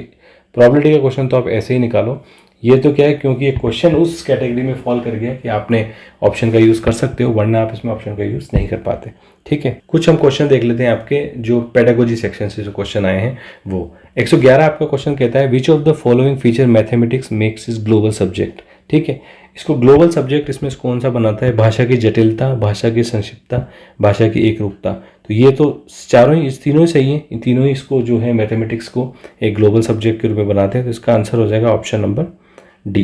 प्रोबेबिलिटी का क्वेश्चन तो आप ऐसे ही निकालो। ये तो क्या है, क्योंकि ये क्वेश्चन उस कैटेगरी में फॉल कर गया कि आपने ऑप्शन का यूज़ कर सकते हो, वरना आप इसमें ऑप्शन का यूज़ नहीं कर पाते। ठीक है, कुछ हम क्वेश्चन देख लेते हैं आपके जो पेडागोजी सेक्शन से जो क्वेश्चन आए हैं वो। 111 आपका क्वेश्चन कहता है विच of the following feature mathematics makes is global subject. ठीक है, इसको ग्लोबल सब्जेक्ट इसमें कौन सा बनाता है? भाषा की जटिलता, भाषा की संक्षिप्तता, भाषा की एकरूपता। तो ये तो चारों ही, इस तीनों ही सही है। इन तीनों ही इसको जो है मैथमेटिक्स को एक ग्लोबल सब्जेक्ट के रूप में बनाते हैं। तो इसका आंसर हो जाएगा ऑप्शन नंबर डी।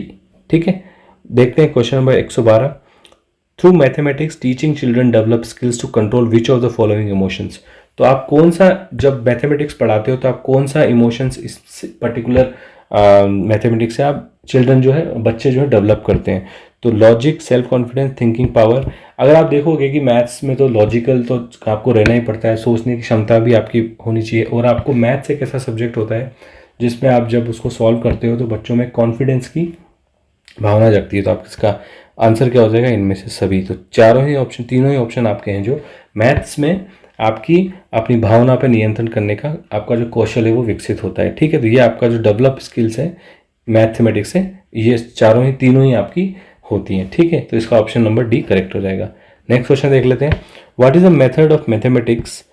ठीक है, देखते हैं question number 112। Through mathematics teaching children develop skills to control which of the following emotions. तो आप कौन सा, जब मैथमेटिक्स पढ़ाते हो तो आप कौन सा इमोशंस इस पर्टिकुलर मैथमेटिक्स से आप चिल्ड्रन जो है, बच्चे जो है डेवलप करते हैं? तो logic, self confidence, thinking power. अगर आप देखोगे कि मैथ्स में तो लॉजिकल तो आपको रहना ही पड़ता है, सोचने की क्षमता भी आपकी होनी चाहिए। और आपको मैथ्स एक ऐसा सब्जेक्ट होता है जिसमें आप जब उसको सॉल्व करते हो तो बच्चों में कॉन्फिडेंस की भावना जगती है। तो आप इसका आंसर क्या हो जाएगा? इनमें से सभी। तो चारों ही ऑप्शन, तीनों ही ऑप्शन आपके हैं जो मैथ्स में आपकी अपनी भावना पर नियंत्रण करने का आपका जो कौशल है वो विकसित होता है। ठीक है, तो ये आपका जो डेवलप स्किल्स है मैथमेटिक्स से, ये चारों ही, तीनों ही आपकी होती हैं। ठीक है, तो इसका ऑप्शन नंबर डी करेक्ट हो जाएगा। नेक्स्ट क्वेश्चन देख लेते हैं। What is the method of mathematics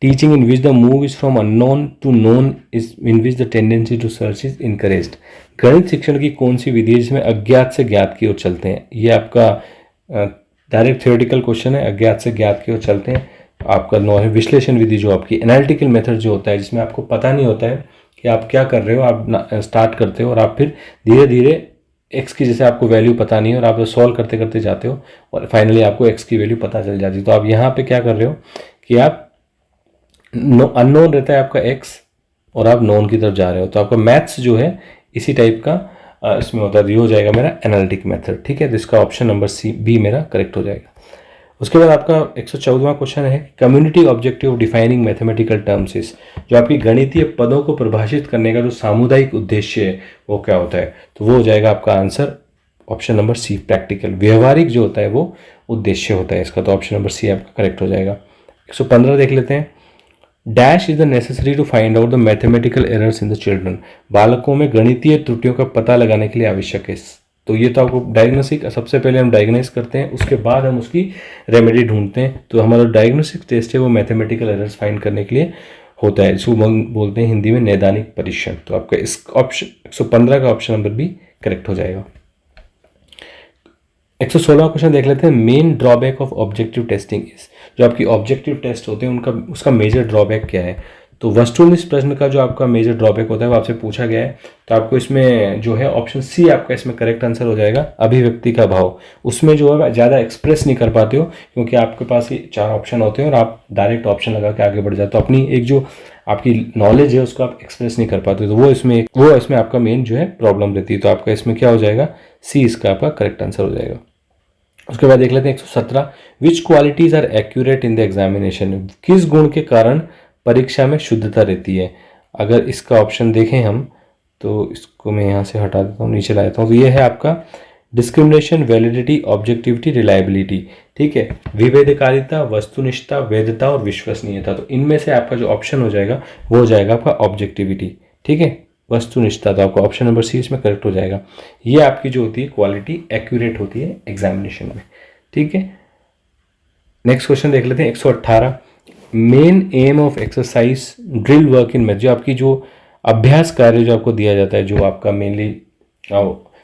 teaching in which the move is from unknown to known is in which the tendency to search is encouraged. गणित शिक्षण की कौन सी विधि है जिसमें अज्ञात से ज्ञात की ओर चलते हैं? ये आपका डायरेक्ट थ्योरेटिकल क्वेश्चन है। अज्ञात से ज्ञात की ओर चलते हैं। आपका नौ है विश्लेषण विधि, जो आपकी एनालिटिकल मेथड जो होता है, जिसमें आपको पता नहीं होता है कि आप क्या कर रहे हो। आप स्टार्ट करते हो और आप फिर धीरे धीरे एक्स की जैसे आपको वैल्यू पता नहीं है और आप सॉल्व करते करते जाते हो और फाइनली आपको एक्स की वैल्यू पता चल जाती है। तो आप यहाँ पे क्या कर रहे हो कि आप अननोन रहता है आपका एक्स और आप नोन की तरफ जा रहे हो। तो आपका मैथ्स जो है इसी टाइप का इसमें होता है। ये हो जाएगा मेरा एनालिटिक मेथड। ठीक है, तो इसका ऑप्शन नंबर सी, बी मेरा करेक्ट हो जाएगा। उसके बाद आपका 114वां क्वेश्चन है community objective of defining mathematical terms is. जो आपकी गणितीय पदों को परिभाषित करने का जो सामुदायिक उद्देश्य है वो क्या होता है? तो वो हो जाएगा आपका answer option number C, practical, व्यवहारिक जो होता है वो उद्देश्य होता है इसका। तो ऑप्शन नंबर सी आपका करेक्ट हो जाएगा। 115 देख लेते हैं। Dash is the necessary to find out the mathematical errors in the children. बालकों में गणितीय त्रुटियों का पता लगाने के लिए आवश्यक है। तो ये तो आपको डायग्नोस्टिक, सबसे पहले हम डायग्नाइज करते हैं, उसके बाद हम उसकी रेमेडी ढूंढते हैं। तो हमारा डायग्नोस्टिक टेस्ट है वो मैथमेटिकल एरर्स फाइंड करने के लिए होता है। इसको बोलते हैं हिंदी में नैदानिक परीक्षण। तो आपका इस ऑप्शन 115 का ऑप्शन नंबर बी करेक्ट हो जाएगा। 116 क्वेश्चन देख लेते हैं। Main drawback of objective testing is. जो आपकी ऑब्जेक्टिव टेस्ट होते हैं उनका, उसका मेजर ड्रॉबैक क्या है? तो वस्तुनिष्ठ प्रश्न का जो आपका मेजर ड्रॉबैक होता है वो आपसे पूछा गया है। तो आपको इसमें जो है ऑप्शन सी आपका इसमें करेक्ट आंसर हो जाएगा। अभिव्यक्ति का भाव, उसमें जो है ज़्यादा एक्सप्रेस नहीं कर पाते हो क्योंकि आपके पास ये 4 ऑप्शन होते हैं और आप डायरेक्ट ऑप्शन लगा के आगे बढ़ जाते हो। अपनी एक जो आपकी नॉलेज है उसको आप एक्सप्रेस नहीं कर पाते, तो वो इसमें आपका मेन जो है प्रॉब्लम रहती है। तो आपका इसमें क्या हो जाएगा? सी इसका आपका करेक्ट आंसर हो जाएगा। उसके बाद देख लेते हैं 117। Which qualities are accurate in the examination. किस गुण के कारण परीक्षा में शुद्धता रहती है? अगर इसका ऑप्शन देखें हम तो इसको मैं यहाँ से हटा देता हूँ, नीचे ला देता हूँ। तो ये है आपका डिस्क्रिमिनेशन, वैलिडिटी, ऑब्जेक्टिविटी, रिलायबिलिटी। ठीक है, विभेदकारिता, वस्तुनिष्ठता, वैधता और विश्वसनीयता। तो इनमें से आपका जो ऑप्शन हो जाएगा वो हो जाएगा आपका ऑब्जेक्टिविटी। ठीक है, वस्तुनिष्ठता। तो आपका ऑप्शन नंबर सी इसमें करेक्ट हो जाएगा। ये आपकी जो होती है क्वालिटी एक्यूरेट होती है एग्जामिनेशन में। ठीक है, नेक्स्ट क्वेश्चन देख लेते हैं 118। Main M of exercise drill work in math. जो आपकी जो अभ्यास कार्य जो आपको दिया जाता है, जो आपका मेनली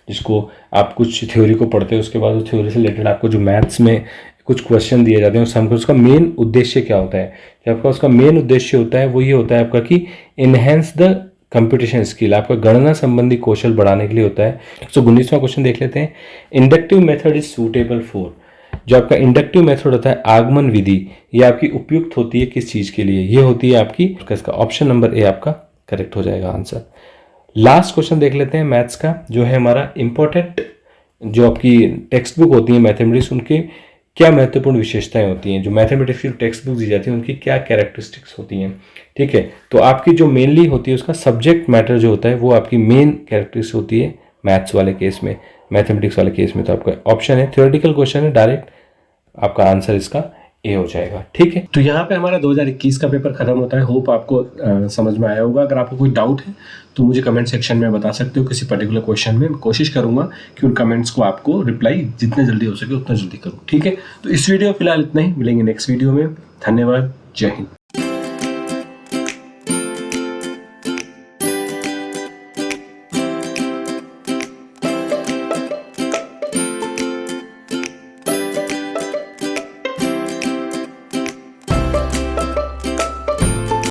जिसको आप कुछ थ्योरी को पढ़ते हो उसके बाद उस थ्योरी से रिलेटेड आपको जो मैथ्स में कुछ क्वेश्चन दिए जाते हैं उसका उसका मेन उद्देश्य क्या होता है? जो आपका उसका मेन उद्देश्य होता है वो ये होता है आपका कि इनहेंस द कंप्यूटेशन स्किल, आपका गणना संबंधी कौशल बढ़ाने के लिए होता है। 119वां क्वेश्चन देख लेते हैं। Inductive method is suitable for. जो आपका इंडक्टिव मेथड होता है, आगमन विधि, ये आपकी उपयुक्त होती है किस चीज के लिए? ये होती है आपकी, इसका ऑप्शन नंबर ए आपका करेक्ट हो जाएगा आंसर। लास्ट क्वेश्चन देख लेते हैं मैथ्स का, जो है हमारा इंपॉर्टेंट, जो आपकी टेक्स्ट बुक होती है मैथमेटिक्स, उनके क्या महत्वपूर्ण विशेषताएं होती हैं, जो मैथमेटिक्स की टेक्स्ट बुक दी जाती है उनकी क्या कैरेक्टरिस्टिक्स होती हैं। ठीक है, तो आपकी जो मेनली होती है उसका सब्जेक्ट मैटर जो होता है वो आपकी मेन कैरेक्टरिस्टिक्स होती है मैथ्स वाले केस में। मैथमेटिक्स वाले केस में तो आपका ऑप्शन है, थ्योरेटिकल क्वेश्चन है, डायरेक्ट आपका आंसर इसका ए हो जाएगा। ठीक है, तो यहाँ पे हमारा 2021 का पेपर खत्म होता है। होप आपको समझ में आया होगा। अगर आपको कोई डाउट है तो मुझे कमेंट सेक्शन में बता सकते हो किसी पर्टिकुलर क्वेश्चन में। मैं कोशिश करूंगा कि उन कमेंट्स को आपको रिप्लाई जितने जल्दी हो सके उतना जल्दी करूँ। ठीक है, तो इस वीडियो फिलहाल इतना ही, मिलेंगे नेक्स्ट वीडियो में। धन्यवाद, जय हिंद।